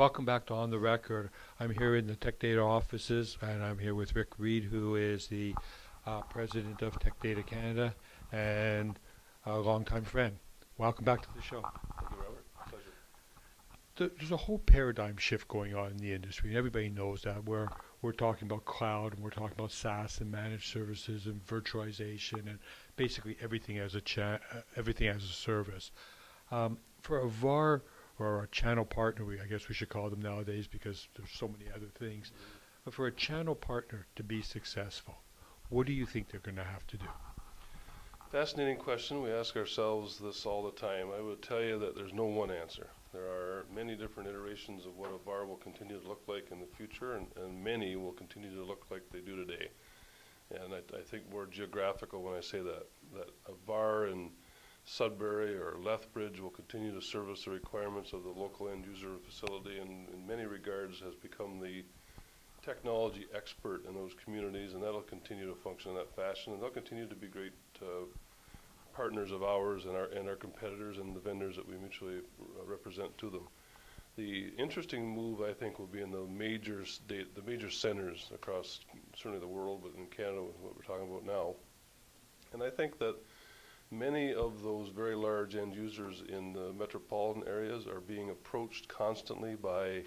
Welcome back to On the Record. I'm here in the Tech Data offices, and I'm here with Reid, who is the president of Tech Data Canada and a longtime friend. Welcome back to the show. Thank you, Robert. Pleasure. There's a whole paradigm shift going on in the industry, and everybody knows that. We're talking about cloud, and we're talking about SaaS and managed services and virtualization, and basically everything as everything as a service. For a VAR or a channel partner, I guess we should call them nowadays because there's so many other things. But for a channel partner to be successful, what do you think they're going to have to do? Fascinating question. We ask ourselves this all the time. I would tell you that there's no one answer. There are many different iterations of what a VAR will continue to look like in the future, and many will continue to look like they do today. And I think more geographical when I say that a VAR in Sudbury or Lethbridge will continue to service the requirements of the local end user facility, and in many regards has become the technology expert in those communities, and that'll continue to function in that fashion, and they'll continue to be great partners of ours and our competitors and the vendors that we mutually represent to them. The interesting move, I think, will be in the major centers across certainly the world, but in Canada, what we're talking about now. And I think that many of those very large end users in the metropolitan areas are being approached constantly by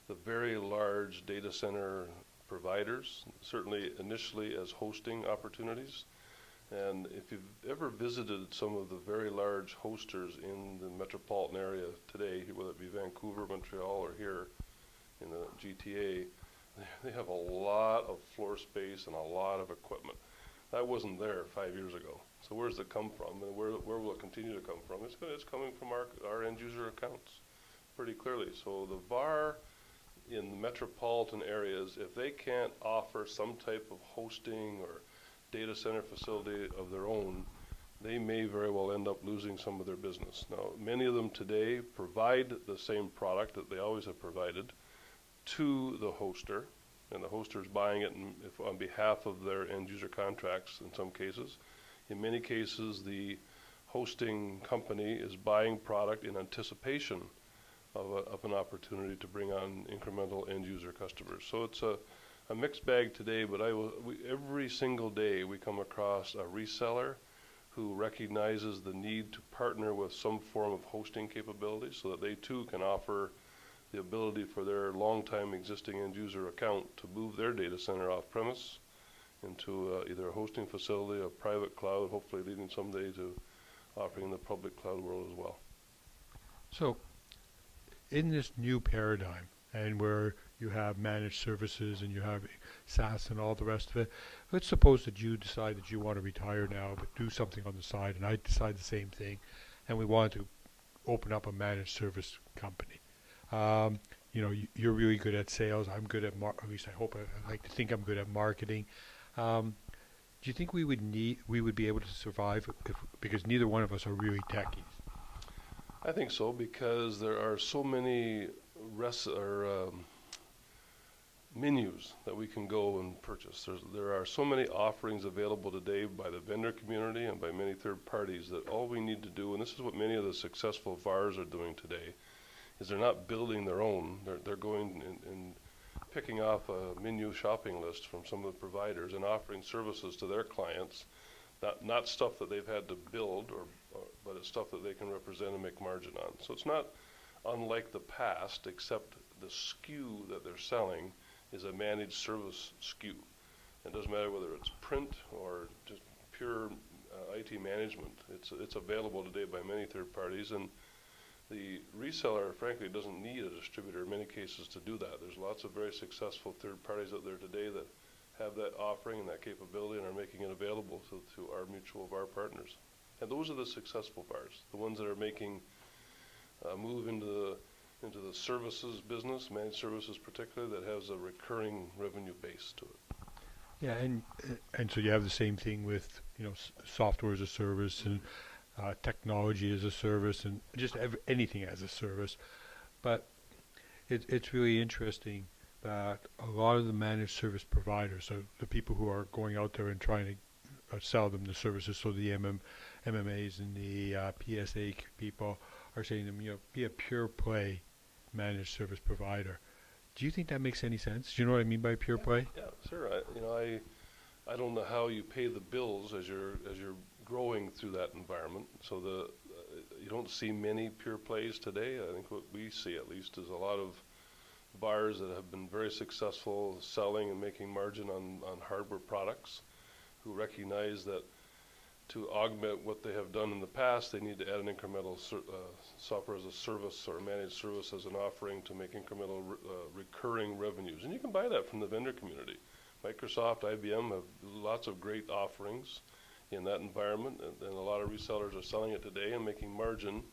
the very large data center providers, certainly initially as hosting opportunities. And if you've ever visited some of the very large hosters in the metropolitan area today, whether it be Vancouver, Montreal, or here in the GTA, they have a lot of floor space and a lot of equipment. That wasn't there 5 years ago. So where does it come from, and where will it continue to come from? It's coming from our end user accounts pretty clearly. So the VAR in the metropolitan areas, if they can't offer some type of hosting or data center facility of their own, they may very well end up losing some of their business. Now, many of them today provide the same product that they always have provided to the hoster, and the hoster is buying it on behalf of their end user contracts in some cases. In many cases, the hosting company is buying product in anticipation of an opportunity to bring on incremental end user customers. So it's a mixed bag today, but every single day we come across a reseller who recognizes the need to partner with some form of hosting capability so that they too can offer the ability for their long-time existing end user account to move their data center off premise into either a hosting facility, a private cloud, hopefully leading someday to offering in the public cloud world as well. So in this new paradigm, and where you have managed services and you have SaaS and all the rest of it, let's suppose that you decide that you want to retire now but do something on the side, and I decide the same thing, and we want to open up a managed service company. You're really good at sales. I'm good at at least I hope. I like to think I'm good at marketing. Do you think we would be able to survive because neither one of us are really techies? I think so, because there are so many menus that we can go and purchase. There are so many offerings available today by the vendor community and by many third parties that all we need to do, and this is what many of the successful VARs are doing today, is they're not building their own. They're going and picking off a menu shopping list from some of the providers and offering services to their clients, not stuff that they've had to build, but it's stuff that they can represent and make margin on. So it's not unlike the past, except the SKU that they're selling is a managed service SKU. It doesn't matter whether it's print or just pure IT management. It's available today by many third parties, and the reseller, frankly, doesn't need a distributor in many cases to do that. There's lots of very successful third parties out there today that have that offering and that capability and are making it available to our mutual VAR partners. And those are the successful VARs, the ones that are making a move into the services business, managed services particularly, that has a recurring revenue base to it. Yeah, and so you have the same thing with software as a service and technology as a service and just anything as a service. But it's really interesting that a lot of the managed service providers, so the people who are going out there and trying to sell them the services, so the MMAs and the PSA people are saying to them, be a pure play managed service provider. Do you think that makes any sense? Do you know what I mean by pure play? Yeah, sure. I don't know how you pay the bills as you're growing through that environment. So you don't see many pure plays today. I think what we see at least is a lot of bars that have been very successful selling and making margin on hardware products, who recognize that to augment what they have done in the past, they need to add an incremental software as a service or a managed service as an offering to make incremental recurring revenues. And you can buy that from the vendor community. Microsoft, IBM have lots of great offerings in that environment, and a lot of resellers are selling it today and making margin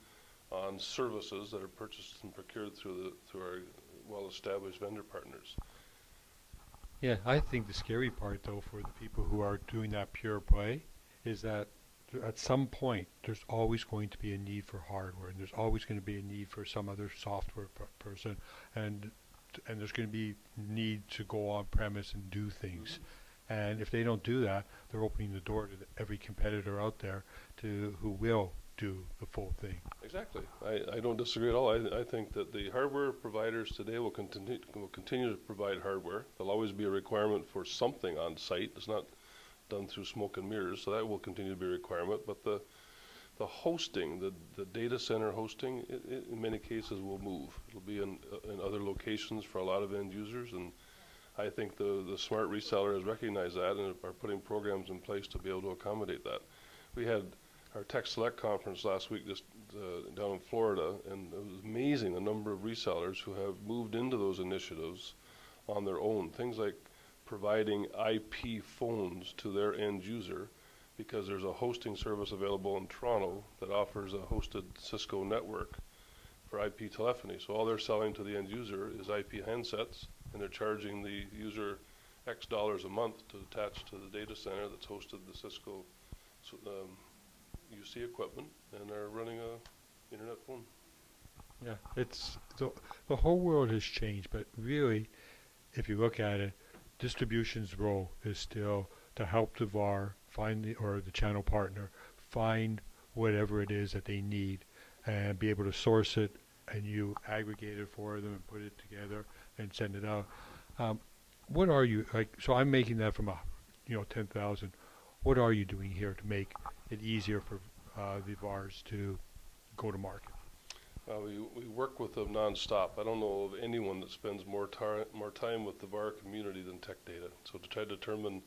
on services that are purchased and procured through our well-established vendor partners. Yeah, I think the scary part, though, for the people who are doing that pure play is that at some point there's always going to be a need for hardware, and there's always going to be a need for some other software person, and there's going to be need to go on premise and do things. And if they don't do that, they're opening the door to every competitor out there who will do the full thing. Exactly. I don't disagree at all. I think that the hardware providers today will continue to provide hardware. There'll always be a requirement for something on site. It's not done through smoke and mirrors, so that will continue to be a requirement. But the hosting, the data center hosting, it in many cases will move. It'll be in other locations for a lot of end users, and I think the smart reseller has recognized that and are putting programs in place to be able to accommodate that. We had our Tech Select conference last week just down in Florida, and it was amazing the number of resellers who have moved into those initiatives on their own. Things like providing IP phones to their end user, because there's a hosting service available in Toronto that offers a hosted Cisco network for IP telephony. So all they're selling to the end user is IP handsets, and they're charging the user X dollars a month to attach to the data center that's hosted the Cisco UC equipment, and they're running a internet phone. Yeah, it's the whole world has changed, but really, if you look at it, distribution's role is still to help the VAR find the channel partner find whatever it is that they need and be able to source it, and you aggregate it for them and put it together and send it out. What are you like? So I'm making that from 10,000. What are you doing here to make it easier for the VARs to go to market? We work with them nonstop. I don't know of anyone that spends more time with the VAR community than Tech Data. So to try to determine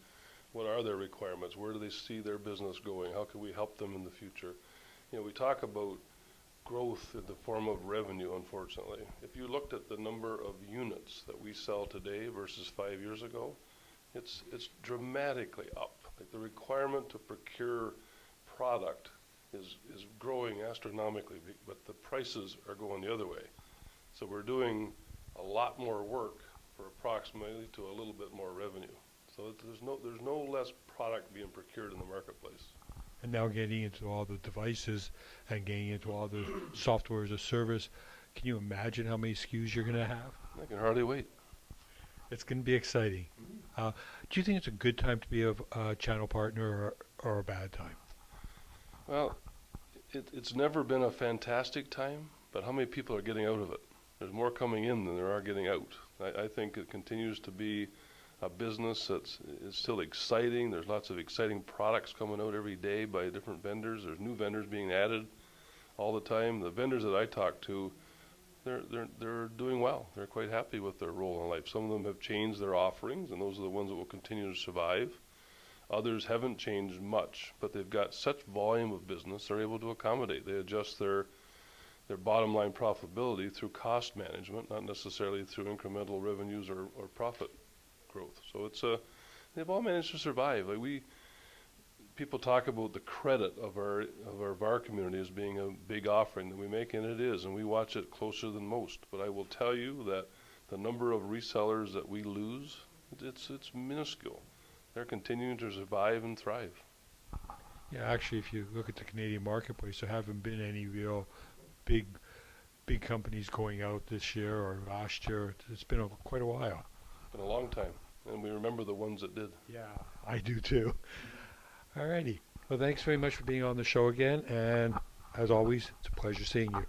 what are their requirements, where do they see their business going, how can we help them in the future? We talk about growth in the form of revenue, unfortunately. If you looked at the number of units that we sell today versus 5 years ago, it's dramatically up. Like, the requirement to procure product is growing astronomically, but the prices are going the other way. So we're doing a lot more work for approximately to a little bit more revenue. So there's no less product being procured in the marketplace. And now getting into all the devices and getting into all the software as a service, can you imagine how many SKUs you're going to have? I can hardly wait. It's going to be exciting. Do you think it's a good time to be a channel partner or a bad time? Well, it's never been a fantastic time, but how many people are getting out of it? There's more coming in than there are getting out. I think it continues to be a business that's still exciting. There's lots of exciting products coming out every day by different vendors. There's new vendors being added all the time. The vendors that I talk to, they're doing well. They're quite happy with their role in life. Some of them have changed their offerings, and those are the ones that will continue to survive. Others haven't changed much, but they've got such volume of business, they're able to accommodate. They adjust their bottom line profitability through cost management, not necessarily through incremental revenues or profit growth. So they've all managed to survive. Like, people talk about the credit of our VAR community as being a big offering that we make, and it is, and we watch it closer than most. But I will tell you that the number of resellers that we lose, it's minuscule. They're continuing to survive and thrive. Yeah, actually, if you look at the Canadian marketplace, there haven't been any real big companies going out this year or last year. It's been quite a while. It's been a long time, and we remember the ones that did. Yeah, I do too. Alrighty. Well, thanks very much for being on the show again, and as always, it's a pleasure seeing you.